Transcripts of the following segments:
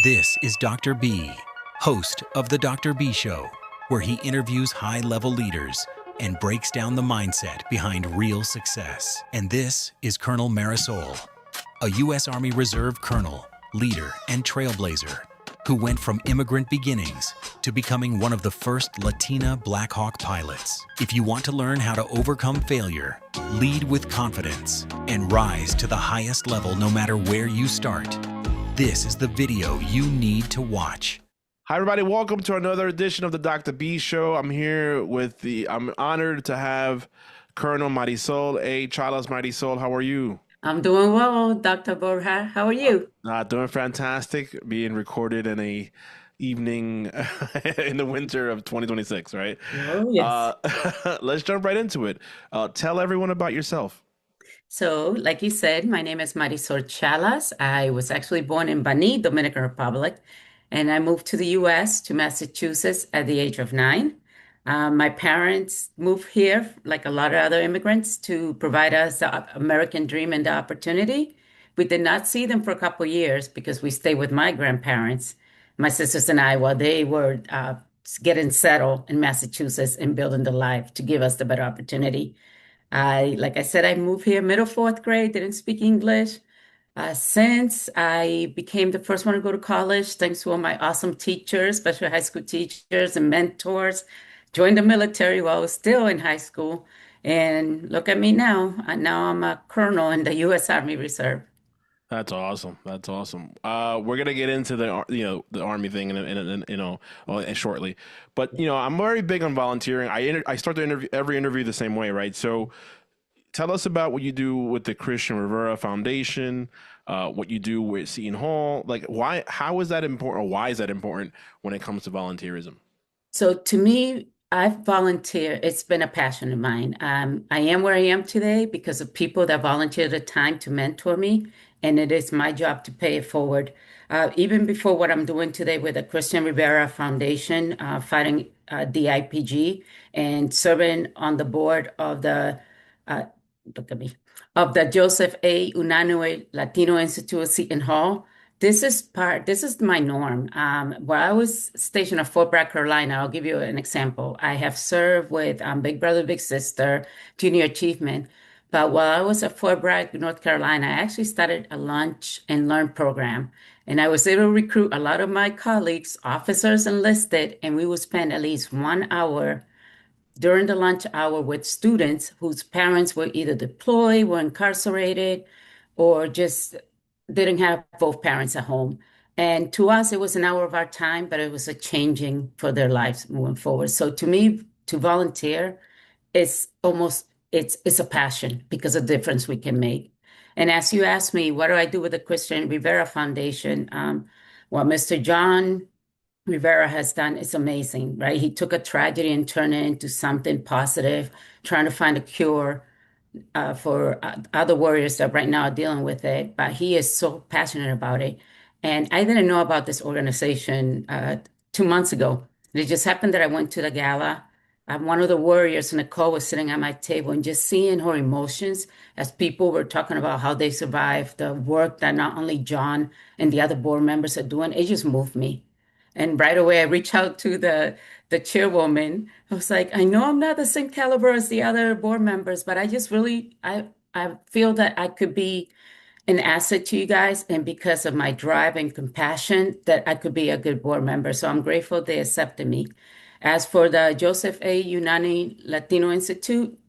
This is Dr. B, host of The Dr. B Show, where he interviews high-level leaders and breaks down the mindset behind real success. And this is Colonel Marisol, a U.S. Army Reserve colonel, leader, and trailblazer who went from immigrant beginnings to becoming one of the first Latina Black Hawk pilots. If you want to learn how to overcome failure, lead with confidence, and rise to the highest level no matter where you start, this is the video you need to watch. Hi, everybody. Welcome to another edition of the Dr. B Show. I'm honored to have Colonel Marisol H. Chalas. Marisol, how are you? I'm doing well, Dr. Borja. How are you? Doing fantastic. Being recorded in a evening in the winter of 2026, right? Oh, yes. Let's jump right into it. Tell everyone about yourself. So, like you said, my name is Marisol Chalas. I was actually born in Bani, Dominican Republic, and I moved to the U.S., to Massachusetts at the age of 9. My parents moved here, like a lot of other immigrants, to provide us the American dream and the opportunity. We did not see them for a couple of years because we stayed with my grandparents, my sisters and I, while they were getting settled in Massachusetts and building the life to give us the better opportunity. Like I said, I moved here middle fourth grade, didn't speak English. Since I became the first one to go to college, thanks to all my awesome teachers, especially high school teachers and mentors, joined the military while I was still in high school. And look at me now. Now I'm a colonel in the U.S. Army Reserve. That's awesome. That's awesome. We're gonna get into the Army thing shortly, but I'm very big on volunteering. I start every interview the same way, right? So tell us about what you do with the Christian Rivera Foundation, what you do with Seton Hall. Like, how is that important, or why is that important when it comes to volunteerism? So to me, I've volunteered. It's been a passion of mine. I am where I am today because of people that volunteered the time to mentor me, and it is my job to pay it forward. Even before what I'm doing today with the Christian Rivera Foundation, fighting DIPG and serving on the board of uh, look at me, of the Joseph A. Unanue Latino Institute at Seton Hall. This is my norm. Where I was stationed at Fort Bragg, Carolina, I'll give you an example. I have served with Big Brother, Big Sister, Junior Achievement. But while I was at Fort Bragg, North Carolina, I actually started a lunch and learn program. And I was able to recruit a lot of my colleagues, officers enlisted, and we would spend at least 1 hour during the lunch hour with students whose parents were either deployed, were incarcerated, or just didn't have both parents at home. And to us, it was an hour of our time, but it was a changing for their lives moving forward. So to me, to volunteer is it's a passion because of the difference we can make. And as you asked me, what do I do with the Christian Rivera Foundation? What Mr. John Rivera has done is amazing, right? He took a tragedy and turned it into something positive, trying to find a cure for other warriors that right now are dealing with it. But he is so passionate about it. And I didn't know about this organization 2 months ago. It just happened that I went to the gala. One of the warriors, Nicole, was sitting at my table, and just seeing her emotions as people were talking about how they survived, the work that not only John and the other board members are doing, it just moved me. And right away, I reached out to the chairwoman. I was like, I know I'm not the same caliber as the other board members, but I just really, I feel that I could be an asset to you guys. And because of my drive and compassion, that I could be a good board member. So I'm grateful they accepted me. As for the Joseph A. Unani Latino Institute,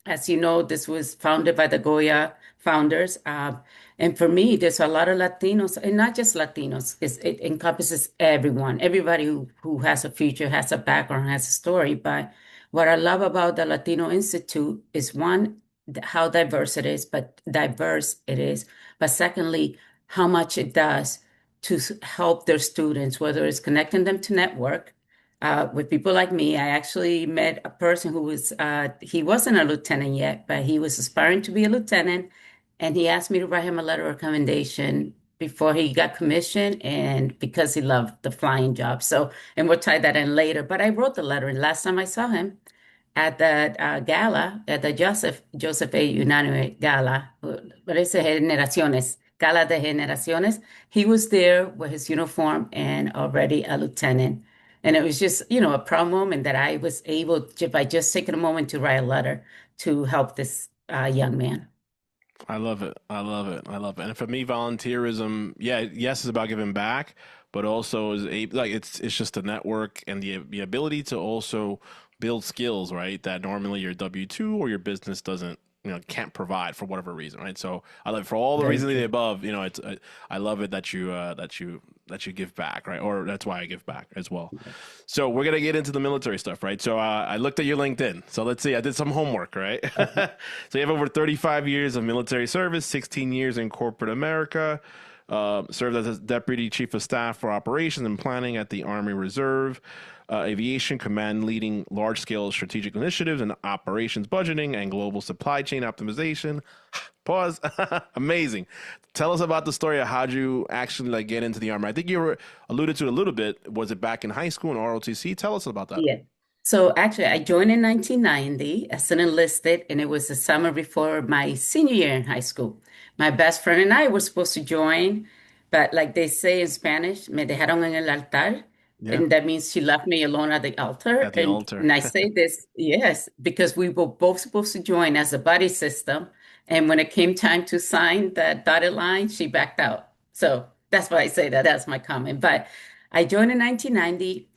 as you know, this was founded by the Goya founders. And for me, there's a lot of Latinos, and not just Latinos, it encompasses everyone, everybody who has a future, has a background, has a story. But what I love about the Latino Institute is one, how diverse it is. But secondly, how much it does to help their students, whether it's connecting them to network, with people like me. I actually met a person who he wasn't a lieutenant yet, but he was aspiring to be a lieutenant. And he asked me to write him a letter of recommendation before he got commissioned and because he loved the flying job. So, and we'll tie that in later. But I wrote the letter, and last time I saw him at the gala, at the Joseph A. Unanue Gala, parece Generaciones, Escala de Generaciones. He was there with his uniform and already a lieutenant. And it was just, a proud moment that I was able to, by just taking a moment to write a letter to help this young man. I love it. I love it. I love it. And for me, volunteerism, yeah, yes, it's about giving back, but also like it's just a network and the ability to also build skills, right? That normally your W-2 or your business doesn't, can't provide for whatever reason, right? So I love for all the Very reasons true. above, it's I love it that you give back, right? Or that's why I give back as well. So we're gonna get into the military stuff, right? So I looked at your LinkedIn. So let's see. I did some homework, right? Okay. So you have over 35 years of military service, 16 years in corporate America. Served as a deputy chief of staff for operations and planning at the Army Reserve. Aviation command leading large scale strategic initiatives and operations budgeting and global supply chain optimization. Pause. Amazing. Tell us about the story of how'd you actually like get into the army. I think you were alluded to it a little bit. Was it back in high school in ROTC? Tell us about that. Yeah. So actually, I joined in 1990 as an enlisted, and it was the summer before my senior year in high school. My best friend and I were supposed to join, but like they say in Spanish, me dejaron en el altar, Yeah, and that means she left me alone at the altar. at the altar. And I say this, yes, because we were both supposed to join as a buddy system, and when it came time to sign that dotted line, she backed out. So that's why I say that. That's my comment. But I joined in 1990.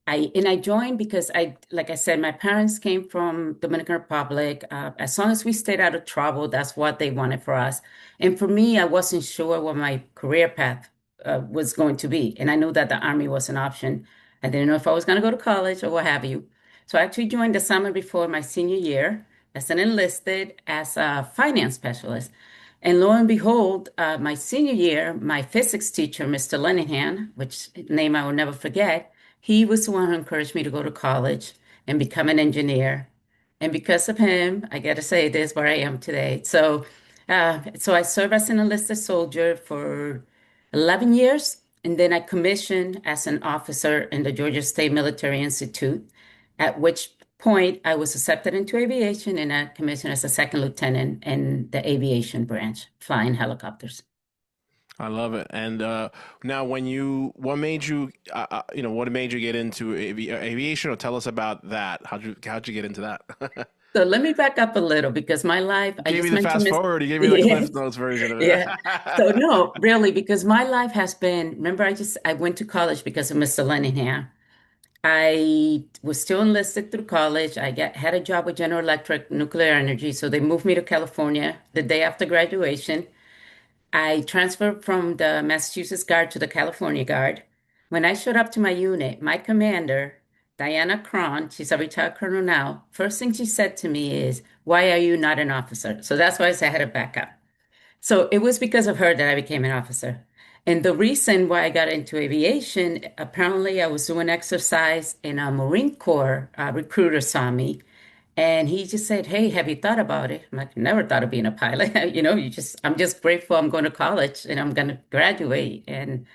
I joined because like I said, my parents came from Dominican Republic. As long as we stayed out of trouble, that's what they wanted for us. And for me, I wasn't sure what my career path was going to be, and I knew that the army was an option. I didn't know if I was going to go to college or what have you. So I actually joined the summer before my senior year as an enlisted as a finance specialist. And lo and behold, my senior year, my physics teacher, Mr. Leninhan, which name I will never forget, he was the one who encouraged me to go to college and become an engineer. And because of him, I got to say, this where I am today. So I served as an enlisted soldier for 11 years, and then I commissioned as an officer in the Georgia State Military Institute, at which point I was accepted into aviation and I commissioned as a second lieutenant in the aviation branch, flying helicopters. I love it. And now, what made you get into aviation? Or tell us about that. How'd you get into that? So let me back up a little because my life, I Gave me just the mentioned fast this. forward. You gave me the Yeah, Cliff Notes version of yeah. it. So no, really, because my life has been, remember, I went to college because of Mr. Leningham. I was still enlisted through college. Had a job with General Electric Nuclear Energy, so they moved me to California the day after graduation. I transferred from the Massachusetts Guard to the California Guard. When I showed up to my unit, my commander, Diana Cron, she's a retired colonel now, first thing she said to me is, "Why are you not an officer?" So that's why I said I had to back up. So it was because of her that I became an officer. And the reason why I got into aviation, apparently I was doing exercise and a Marine Corps recruiter saw me and he just said, "Hey, have you thought about it?" I'm like, "Never thought of being a pilot." I'm just grateful I'm going to college and I'm going to graduate and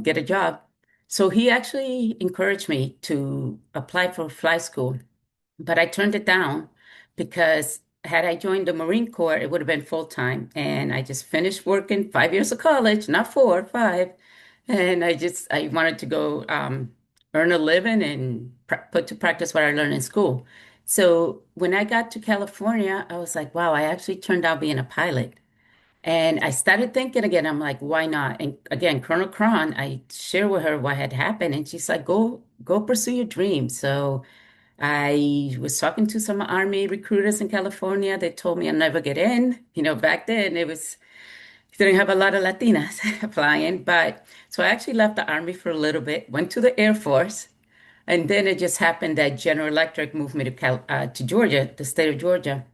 get a job. So he actually encouraged me to apply for flight school, but I turned it down because had I joined the Marine Corps, it would have been full time. And I just finished working 5 years of college, not four, five. And I wanted to go earn a living and put to practice what I learned in school. So when I got to California, I was like, wow, I actually turned out being a pilot. And I started thinking again, I'm like, why not? And again, Colonel Cron, I shared with her what had happened, and she's like, go pursue your dream. So I was talking to some Army recruiters in California. They told me I'd never get in. Back then didn't have a lot of Latinas flying. But so I actually left the Army for a little bit, went to the Air Force, and then it just happened that General Electric moved me to Georgia, the state of Georgia,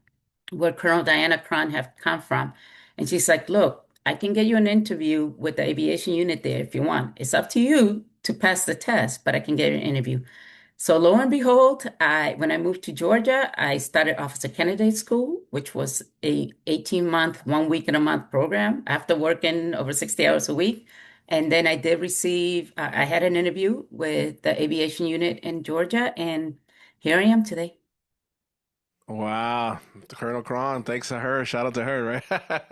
where Colonel Diana Cron have come from. And she's like, "Look, I can get you an interview with the aviation unit there if you want. It's up to you to pass the test, but I can get you an interview." So lo and behold, when I moved to Georgia, I started Officer Candidate School, which was a 18-month, 1 week in a month program after working over 60 hours a week. And then I did I had an interview with the aviation unit in Georgia, and here I am today. Wow, Colonel Cron, thanks to her. Shout out to her,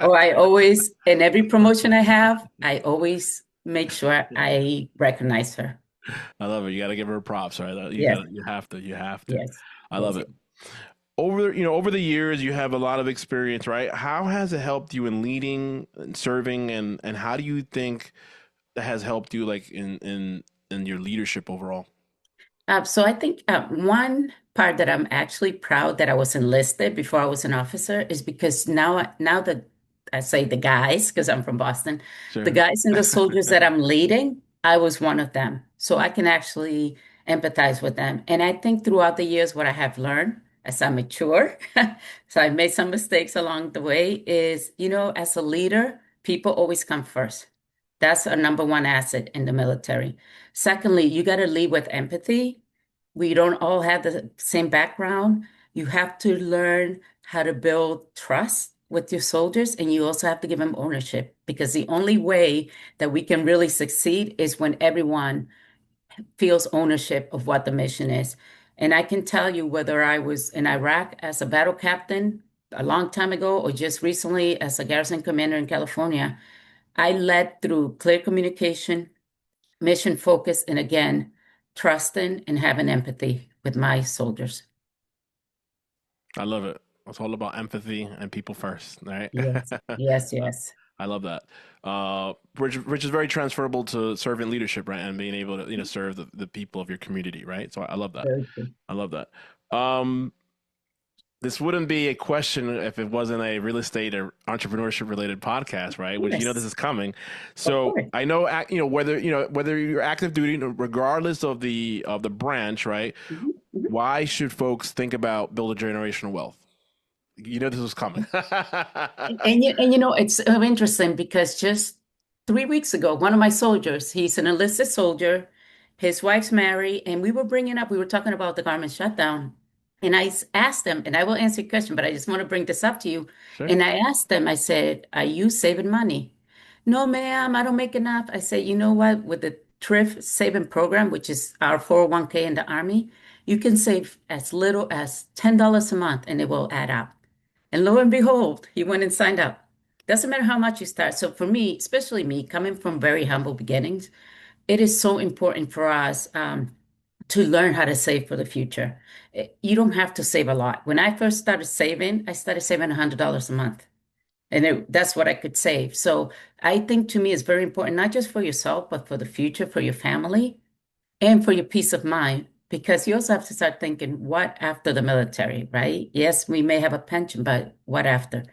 Oh, right? I always, in every promotion I have, I always make sure I recognize her. I love it. You got to give her props, right? You Yes, got, you have to. yes, I love yes. it. Over the years, you have a lot of experience, right? How has it helped you in leading and serving, and how do you think that has helped you, like in your leadership overall? So I think one part that I'm actually proud that I was enlisted before I was an officer is because now that I say the guys, because I'm from Boston, the Sure. guys and the soldiers that I'm leading, I was one of them. So I can actually empathize with them. And I think throughout the years, what I have learned as I mature, so I've made some mistakes along the way, is, as a leader, people always come first. That's our number one asset in the military. Secondly, you got to lead with empathy. We don't all have the same background. You have to learn how to build trust with your soldiers, and you also have to give them ownership because the only way that we can really succeed is when everyone feels ownership of what the mission is. And I can tell you whether I was in Iraq as a battle captain a long time ago or just recently as a garrison commander in California, I led through clear communication, mission focus, and again, trusting and having empathy with my soldiers. I love it. It's all about empathy and people first, right? Yes, yes, yes. I love that. Which is very transferable to servant leadership, right? And being able to, serve the people of your community, right? So I love that. Very true. I love that. Um, this wouldn't be a question if it wasn't a real estate or entrepreneurship related podcast, right? Which this Yes, is coming. of So course. I know, whether you're active duty, regardless of the branch, right? Mhm, mhm. Why should folks think about build a generational wealth? This was coming. It's interesting because just 3 weeks ago, one of my soldiers, he's an enlisted soldier, his wife's married, and we were talking about the government shutdown. And asked them, and I will answer your question, but I just want to bring this up to you. Sure. And I asked them, I said, are you saving money? No, ma'am, I don't make enough. I said, you know what? With the thrift saving program, which is our 401k in the Army, you can save as little as $10 a month and it will add up. And lo and behold, he went and signed up. Doesn't matter how much you start. So for me, especially me, coming from very humble beginnings, it is so important for us to learn how to save for the future. You don't have to save a lot. When I first I started saving $100 a month. And that's what I could save. So I think to me it's very important, not just for yourself, but for the future, for your family and for your peace of mind, because you also have to start thinking, what after the military, right? Yes, we may have a pension, but what after?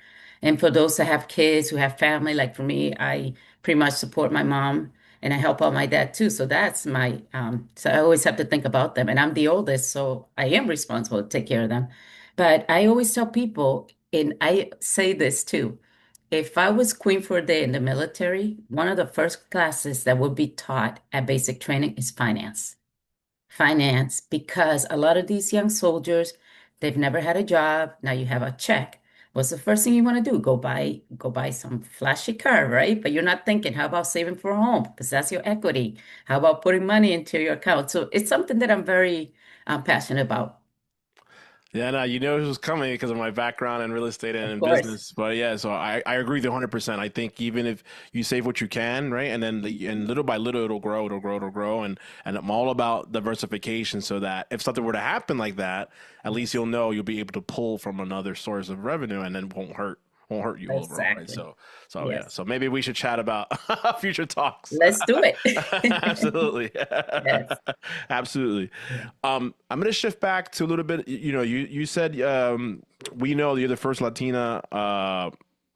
And for those that have kids, who have family, like for me, I pretty much support my mom and I help out my dad too. So that's so I always have to think about them. And I'm the oldest, so I am responsible to take care of them. But I always tell people, and I say this too, if I was queen for a day in the military, one of the first classes that would be taught at basic training is finance. Finance, because a lot of these young soldiers, they've never had a job. Now you have a check. What's the first thing you want to do? Go buy some flashy car, right? But you're not thinking, how about saving for a home? Because that's your equity. How about putting money into your account? So it's something that I'm very passionate about. Yeah, no, it was coming because of my background in real estate and Of in course. business. But yeah, so I agree with you 100%. I think even if you save what you can, right, and then and little by little it'll grow, and I'm all about diversification so that if something were to happen like that, at least you'll know you'll be able to pull from another source of revenue, and then won't hurt you overall, right? Exactly. So yeah, Yes. so maybe we should chat about future talks. Let's do it. Absolutely. Yes. Absolutely. I'm going to shift back to a little bit. You said we know you're the first Latina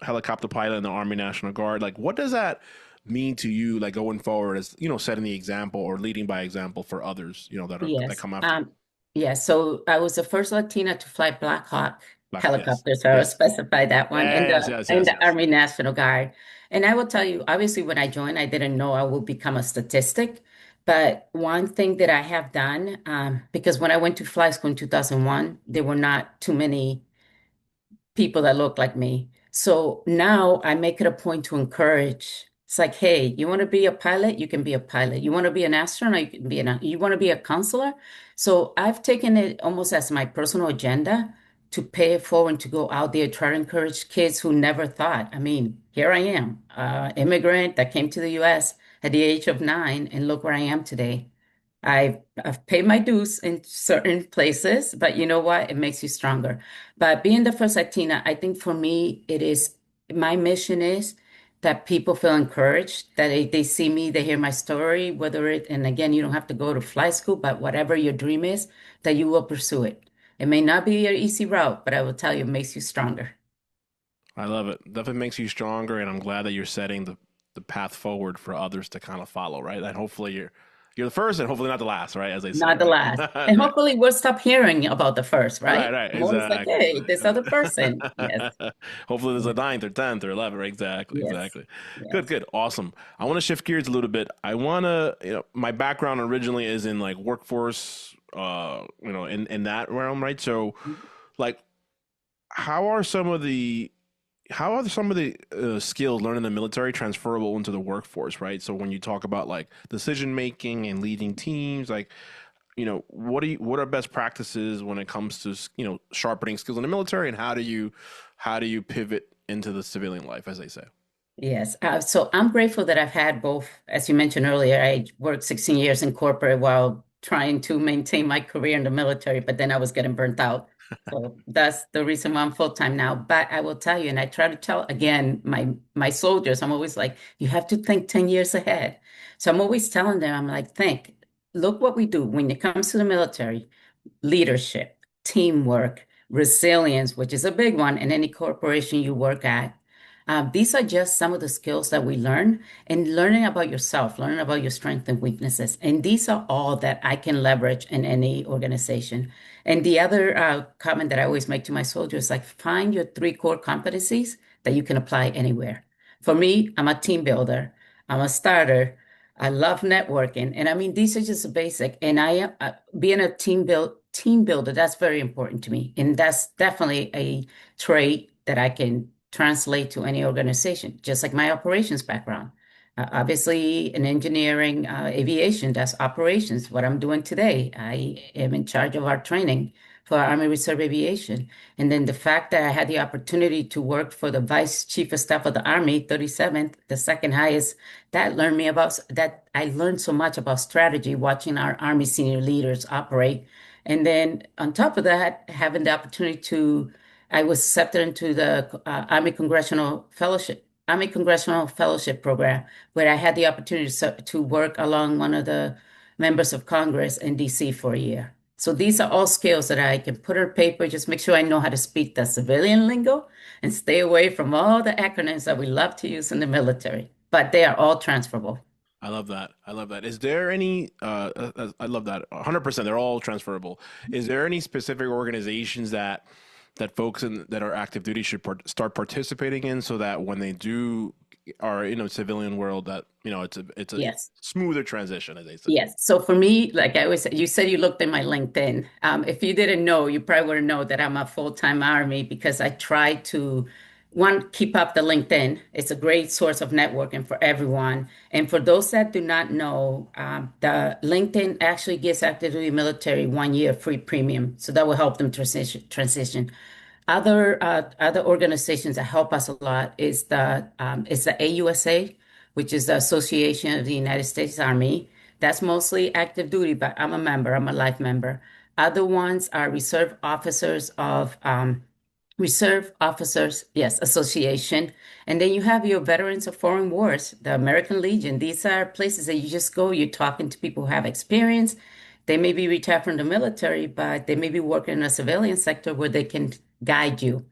helicopter pilot in the Army National Guard. Like, what does that mean to you, like going forward as, setting the example or leading by example for others, that Yes. come after you? Yes. So I was the first Latina to fly Black Hawk Yes. helicopter. So I will Yes. specify that one in Yes. the Yes. in Yes. the Yes. Army National Guard. And I will tell you, obviously, when I joined, I didn't know I would become a statistic. But one thing that I have done, because when I went to fly school in 2001, there were not too many people that look like me. So now I make it a point to encourage. It's like, hey, you want to be a pilot? You can be a pilot. You want to be an astronaut? You can you want to be a counselor? So I've taken it almost as my personal agenda to pay it forward to go out there, try to encourage kids who never thought. I mean, here I am, immigrant that came to the US at the age of 9, and look where I am today. I've paid my dues in certain places, but you know what? It makes you stronger. But being the first Latina, I think for me, it is my mission is that people feel encouraged, that they see me, they hear my story, whether it, and again, you don't have to go to flight school, but whatever your dream is, that you will pursue it. It may not be your easy route, but I will tell you, it makes you stronger. I love it. Definitely makes you stronger, and I'm glad that you're setting the path forward for others to kind of follow, right? And hopefully you're the first, and hopefully not the last, right? As they say, Not the right? last. And hopefully we'll stop hearing about the first, Right, right? right, I'm always like, exactly. hey, this other person. Yes. Hopefully there's a Yes. ninth or tenth or 11th, right? Exactly, Yes. exactly. Good, Yes. good, awesome. I want to shift gears a little bit. I want to, my background originally is in like workforce, in that realm, right? So, like, how are some of the how are some of the skills learned in the military transferable into the workforce, right? So when you talk about like decision making and leading teams, like what are best practices when it comes to sharpening skills in the military, and how do you pivot into the civilian life, as they say? Yes. So I'm grateful that I've had both. As you mentioned earlier, I worked 16 years in corporate while trying to maintain my career in the military, but then I was getting burnt out. So that's the reason why I'm full-time now. But I will tell you, and I try to tell again my soldiers, I'm always like, you have to think 10 years ahead. So I'm always telling them, I'm like, think, look what we do when it comes to the military: leadership, teamwork, resilience, which is a big one in any corporation you work at. These are just some of the skills that we learn, and learning about yourself, learning about your strengths and weaknesses. And these are all that I can leverage in any organization. And the other comment that I always make to my soldiers, like, find your three core competencies that you can apply anywhere. For me, I'm a team builder. I'm a starter. I love networking, and I mean these are just the basic. And I am being a team builder. That's very important to me, and that's definitely a trait that I can translate to any organization. Just like my operations background, obviously in engineering, aviation, that's operations. What I'm doing today, I am in charge of our training for Army Reserve Aviation. And then the fact that I had the opportunity to work for the Vice Chief of Staff of the Army, 37th, the second highest, that learned me about that. I learned so much about strategy watching our Army senior leaders operate. And then on top of that, having the opportunity to, I was accepted into the Army Congressional Fellowship Program, where I had the opportunity to work along one of the members of Congress in DC for a year. So these are all skills that I can put on paper, just make sure I know how to speak the civilian lingo and stay away from all the acronyms that we love to use in the military. But they are all transferable. I love that. I love that. Is there any, I love that. 100%. They're all transferable. Is there any specific organizations that folks that are active duty should start participating in, so that when they do are in a civilian world, that, it's a Yes. smoother transition, as they say? Yes. So for me, like I always say, you said you looked at my LinkedIn. If you didn't know, you probably wouldn't know that I'm a full-time Army, because I try to, one, keep up the LinkedIn. It's a great source of networking for everyone. And for those that do not know, the LinkedIn actually gives active duty military 1 year free premium. So that will help them transition. Other organizations that help us a lot is the AUSA, which is the Association of the United States Army. That's mostly active duty, but I'm a member. I'm a life member. Other ones are Reserve Officers, yes, Association. And then you have your Veterans of Foreign Wars, the American Legion. These are places that you just go, you're talking to people who have experience. They may be retired from the military, but they may be working in a civilian sector where they can guide you.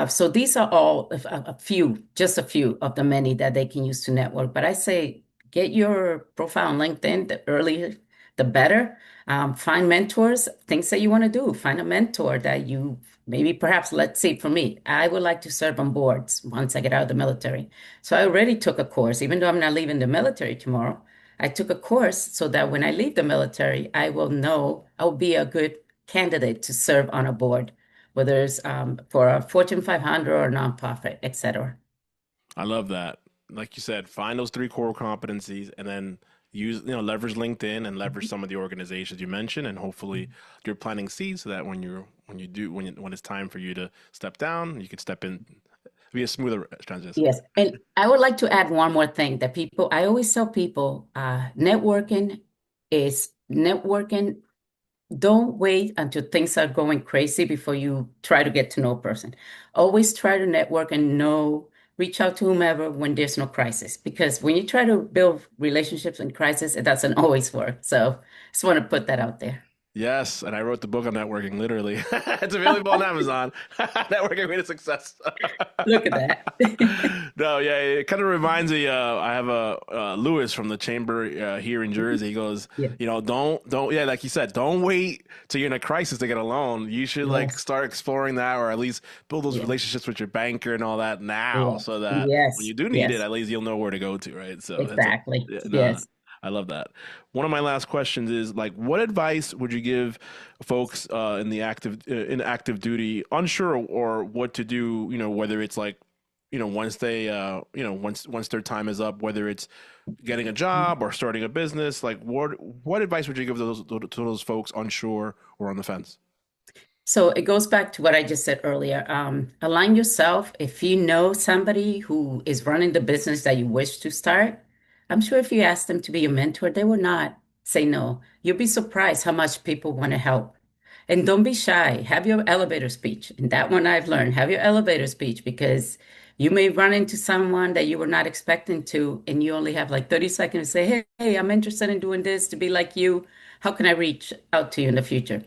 So these are all a few, just a few of the many that they can use to network. But I say get your profile on LinkedIn. The earlier, the better. Find mentors, things that you want to do. Find a mentor that you maybe perhaps, let's say for me, I would like to serve on boards once I get out of the military. So I already took a course, even though I'm not leaving the military tomorrow. I took a course so that when I leave the military, I will know I'll be a good candidate to serve on a board, whether it's for a Fortune 500 or a nonprofit, etc. I love that. Like you said, find those three core competencies, and then use, leverage LinkedIn and leverage some of the organizations you mentioned, and hopefully you're planting seeds so that when it's time for you to step down, you can step in, be a smoother transition. Yes. And I would like to add one more thing that I always tell people, networking. Don't wait until things are going crazy before you try to get to know a person. Always try to network and reach out to whomever when there's no crisis. Because when you try to build relationships in crisis, it doesn't always work. So just want to put that out there. Yes, and I wrote the book on networking, literally. It's available on Amazon. Networking made a success. Look at that. No, yeah, it kind of reminds me. I have a Lewis from the chamber here in Jersey. He goes, Yeah. don't, yeah, like you said, don't wait till you're in a crisis to get a loan. You should like Yes. start exploring that, or at least build those Yeah. relationships with your banker and all that now, Yeah. so that when Yes. you do need it, Yes. at least you'll know where to go to, right? So that's Exactly. yeah, no, Yes. I love that. One of my last questions is like, what advice would you give folks in active duty, unsure or what to do? Whether it's like, once they, once their time is up, whether it's getting a job or starting a business, like what advice would you give to those folks unsure or on the fence? So it goes back to what I just said earlier. Align yourself. If you know somebody who is running the business that you wish to start, I'm sure if you ask them to be your mentor, they will not say no. You'll be surprised how much people want to help. And don't be shy. Have your elevator speech. And that one I've learned. Have your elevator speech because you may run into someone that you were not expecting to, and you only have like 30 seconds to say, hey, I'm interested in doing this to be like you. How can I reach out to you in the future?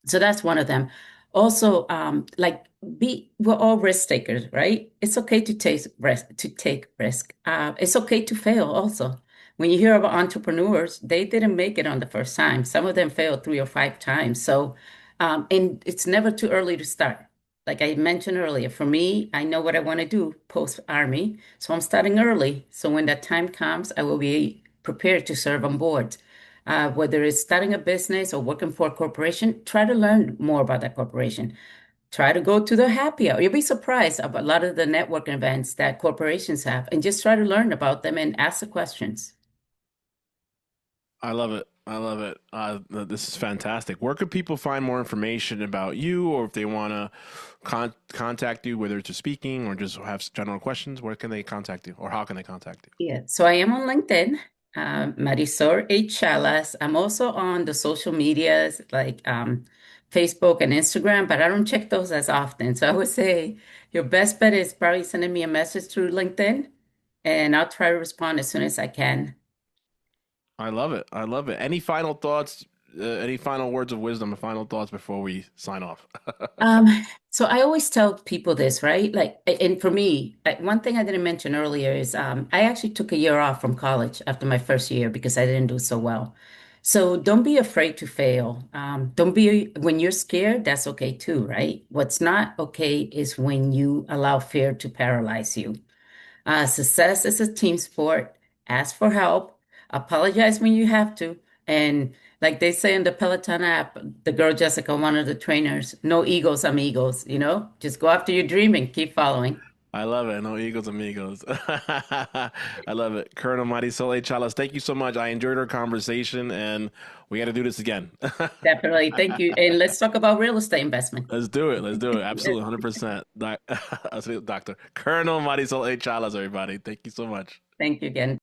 So that's one of them. Also, we're all risk takers, right? It's okay to take risk. It's okay to fail also. When you hear about entrepreneurs, they didn't make it on the first time. Some of them failed 3 or 5 times. So, and it's never too early to start. Like I mentioned earlier, for me, I know what I want to do post army. So I'm starting early. So when that time comes, I will be prepared to serve on board. Whether it's starting a business or working for a corporation, try to learn more about that corporation. Try to go to the happy hour. You'll be surprised about a lot of the networking events that corporations have, and just try to learn about them and ask the questions. I love it. I love it. This is fantastic. Where could people find more information about you, or if they want to contact you, whether it's just speaking or just have general questions? Where can they contact you, or how can they contact you? Yeah, so I am on LinkedIn, Marisol H. Chalas. I'm also on the social medias like Facebook and Instagram, but I don't check those as often. So I would say your best bet is probably sending me a message through LinkedIn, and I'll try to respond as soon as I can. I love it. I love it. Any final thoughts? Any final words of wisdom or final thoughts before we sign off? Um, so I always tell people this, right? Like, and for me, one thing I didn't mention earlier is I actually took a year off from college after my first year because I didn't do so well. So don't be afraid to fail. Don't be, when you're scared, that's okay too, right? What's not okay is when you allow fear to paralyze you. Success is a team sport. Ask for help. Apologize when you have to. And like they say in the Peloton app, the girl Jessica, one of the trainers, no egos, amigos, just go after your dream and keep following. I love it. No egos, amigos. I love it. Colonel Marisol H. Chalas, thank you so much. I enjoyed our conversation, and we got to do this again. Definitely. Thank you. And let's talk about real estate investment. Let's do it. Let's do it. Absolutely, 100%. Doctor Colonel Marisol H. Chalas, everybody. Thank you so much. Thank you again.